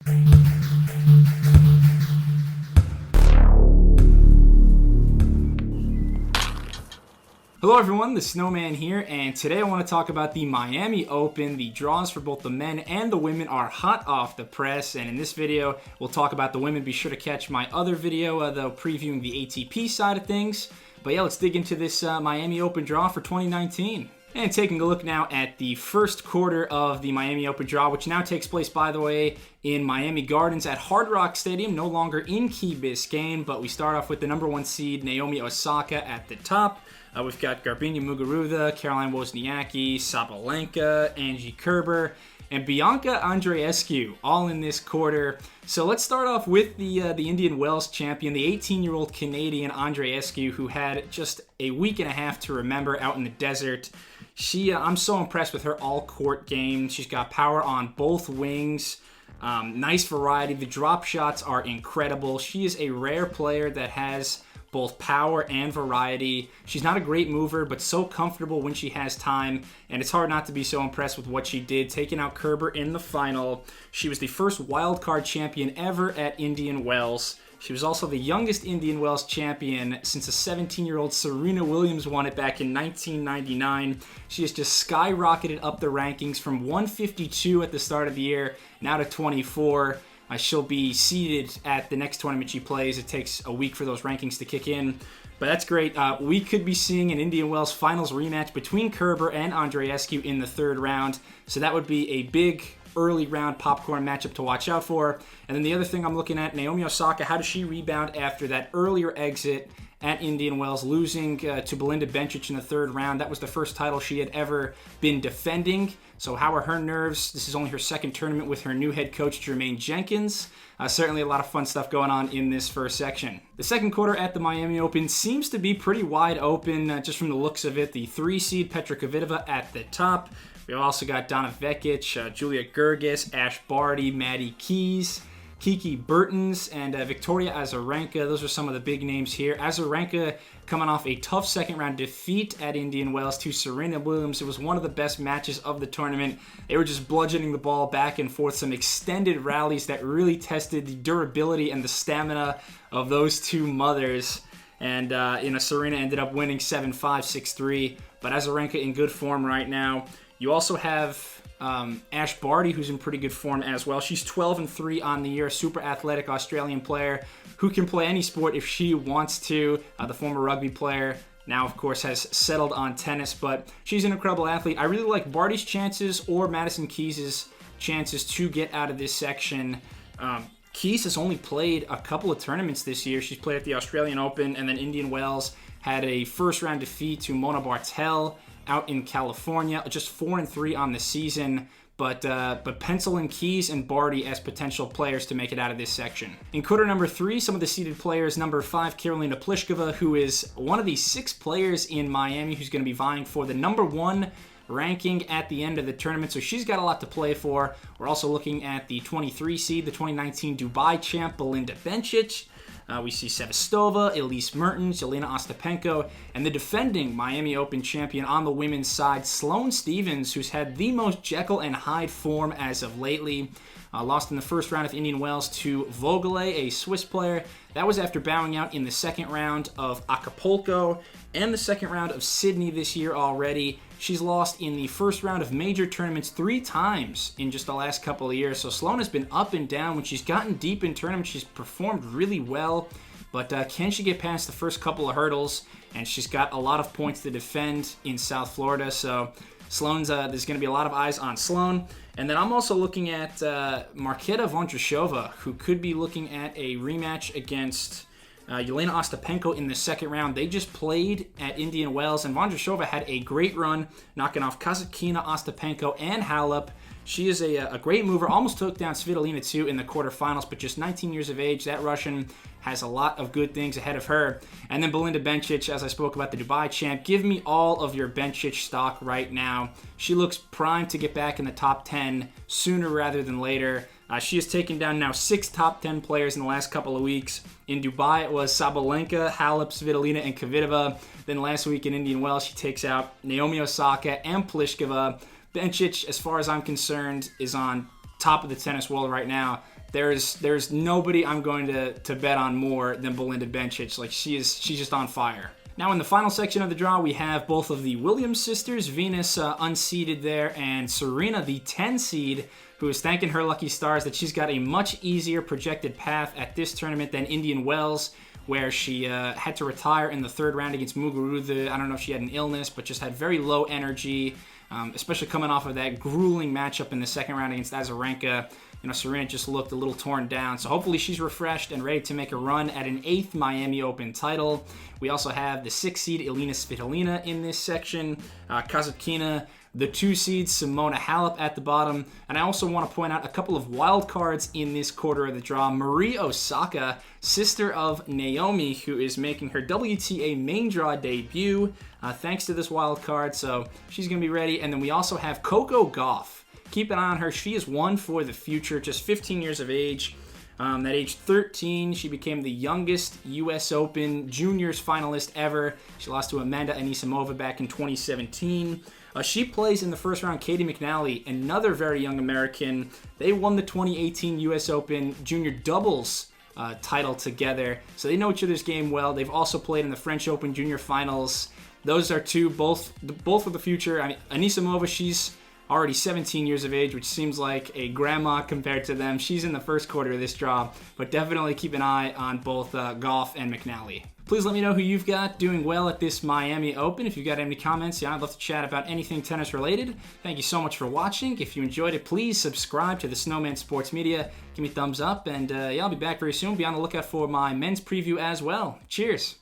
Hello everyone, the Snowman here, and today I want to talk about the Miami Open. The draws for both the men and the women are hot off the press, and in this video we'll talk about the women. Be sure to catch my other video, though, previewing the ATP side of things. But yeah, let's dig into this Miami Open draw for 2019. And taking a look now at the first quarter of the Miami Open draw, which now takes place, by the way, in Miami Gardens at Hard Rock Stadium, no longer in Key Biscayne, but we start off with the number one seed, Naomi Osaka, at the top. We've got Garbiñe Muguruza, Caroline Wozniacki, Sabalenka, Angie Kerber, and Bianca Andreescu, all in this quarter. So let's start off with the Indian Wells champion, the 18-year-old Canadian Andreescu, who had just a week and a half to remember out in the desert. I'm so impressed with her all-court game. She's got power on both wings. Nice variety. The drop shots are incredible. She is a rare player that has both power and variety. She's not a great mover, but so comfortable when she has time, and it's hard not to be so impressed with what she did, taking out Kerber in the final. She was the first wildcard champion ever at Indian Wells. She was also the youngest Indian Wells champion since a 17-year-old Serena Williams won it back in 1999. She has just skyrocketed up the rankings from 152 at the start of the year, now to 24. She'll be seeded at the next tournament she plays. It takes a week for those rankings to kick in, but that's great. We could be seeing an Indian Wells finals rematch between Kerber and Andreescu in the third round, so that would be a big early round popcorn matchup to watch out for. And then the other thing I'm looking at, Naomi Osaka, how does she rebound after that earlier exit at Indian Wells, losing to Belinda Bencic in the third round? That was the first title she had ever been defending. So how are her nerves? This is only her second tournament with her new head coach, Jermaine Jenkins. Certainly a lot of fun stuff going on in this first section. The second quarter at the Miami Open seems to be pretty wide open, just from the looks of it. The 3 seed Petra Kvitova at the top. We've also got Donna Vekic, Julia Gergis, Ash Barty, Maddie Keys, Kiki Bertens, and Victoria Azarenka. Those are some of the big names here. Azarenka coming off a tough second-round defeat at Indian Wells to Serena Williams. It was one of the best matches of the tournament. They were just bludgeoning the ball back and forth, some extended rallies that really tested the durability and the stamina of those two mothers. And Serena ended up winning 7-5, 6-3, but Azarenka in good form right now. You also have Ash Barty, who's in pretty good form as well. She's 12-3 on the year, super athletic Australian player who can play any sport if she wants to. The former rugby player now, of course, has settled on tennis, but she's an incredible athlete. I really like Barty's chances or Madison Keys' chances to get out of this section. Keys has only played a couple of tournaments this year. She's played at the Australian Open, and then Indian Wells had a first-round defeat to Mona Bartel out in California, just 4-3 on the season, but pencil in Keys and Barty as potential players to make it out of this section. In quarter number 3, some of the seeded players, number 5, Karolina Pliskova, who is one of the 6 players in Miami who's going to be vying for the number 1 ranking at the end of the tournament, so she's got a lot to play for. We're also looking at the 23 seed, the 2019 Dubai champ, Belinda Bencic. We see Sevastova, Elise Mertens, Yelena Ostapenko, and the defending Miami Open champion on the women's side, Sloane Stephens, who's had the most Jekyll and Hyde form as of lately. Lost in the first round of Indian Wells to Vogele, a Swiss player. That was after bowing out in the second round of Acapulco and the second round of Sydney this year already. She's lost in the first round of major tournaments 3 times in just the last couple of years. So Sloane has been up and down. When she's gotten deep in tournaments, she's performed really well. But can she get past the first couple of hurdles? And she's got a lot of points to defend in South Florida. So Sloane's, there's going to be a lot of eyes on Sloane. And then I'm also looking at Marketa Vondrousova, who could be looking at a rematch against Yelena Ostapenko in the second round. They just played at Indian Wells, and Vondrousova had a great run, knocking off Kasatkina, Ostapenko, and Halep. She is a great mover. Almost took down Svitolina too in the quarterfinals, but just 19 years of age. That Russian has a lot of good things ahead of her. And then Belinda Bencic, as I spoke about, the Dubai champ. Give me all of your Bencic stock right now. She looks primed to get back in the top 10 sooner rather than later. She has taken down now 6 top 10 players in the last couple of weeks. In Dubai, it was Sabalenka, Halep, Svitolina, and Kvitova. Then last week in Indian Wells, she takes out Naomi Osaka and Pliskova. Bencic, as far as I'm concerned, is on top of the tennis world right now. there's nobody I'm going to bet on more than Belinda Bencic. Like, she's just on fire. Now, in the final section of the draw, we have both of the Williams sisters, Venus unseeded there, and Serena, the 10 seed, who is thanking her lucky stars that she's got a much easier projected path at this tournament than Indian Wells, where she had to retire in the third round against Muguruza. I don't know if she had an illness, but just had very low energy, especially coming off of that grueling matchup in the second round against Azarenka. Serena just looked a little torn down. So hopefully she's refreshed and ready to make a run at an 8th Miami Open title. We also have the 6 seed Elina Svitolina in this section. Kasatkina, the 2 seed Simona Halep at the bottom. And I also want to point out a couple of wild cards in this quarter of the draw. Marie Osaka, sister of Naomi, who is making her WTA main draw debut thanks to this wild card. So she's going to be ready. And then we also have Coco Gauff. Keep an eye on her. She is one for the future, just 15 years of age. At age 13, she became the youngest U.S. Open Juniors finalist ever. She lost to Amanda Anisimova back in 2017. She plays in the first round Katie McNally, another very young American. They won the 2018 U.S. Open Junior Doubles title together, so they know each other's game well. They've also played in the French Open Junior Finals. Those are two, both for the future. I mean, Anisimova, she's already 17 years of age, which seems like a grandma compared to them. She's in the first quarter of this draw, but definitely keep an eye on both Gauff and McNally. Please let me know who you've got doing well at this Miami Open. If you've got any comments, I'd love to chat about anything tennis related. Thank you so much for watching. If you enjoyed it, please subscribe to the Snowman Sports Media. Give me a thumbs up, and I'll be back very soon. Be on the lookout for my men's preview as well. Cheers.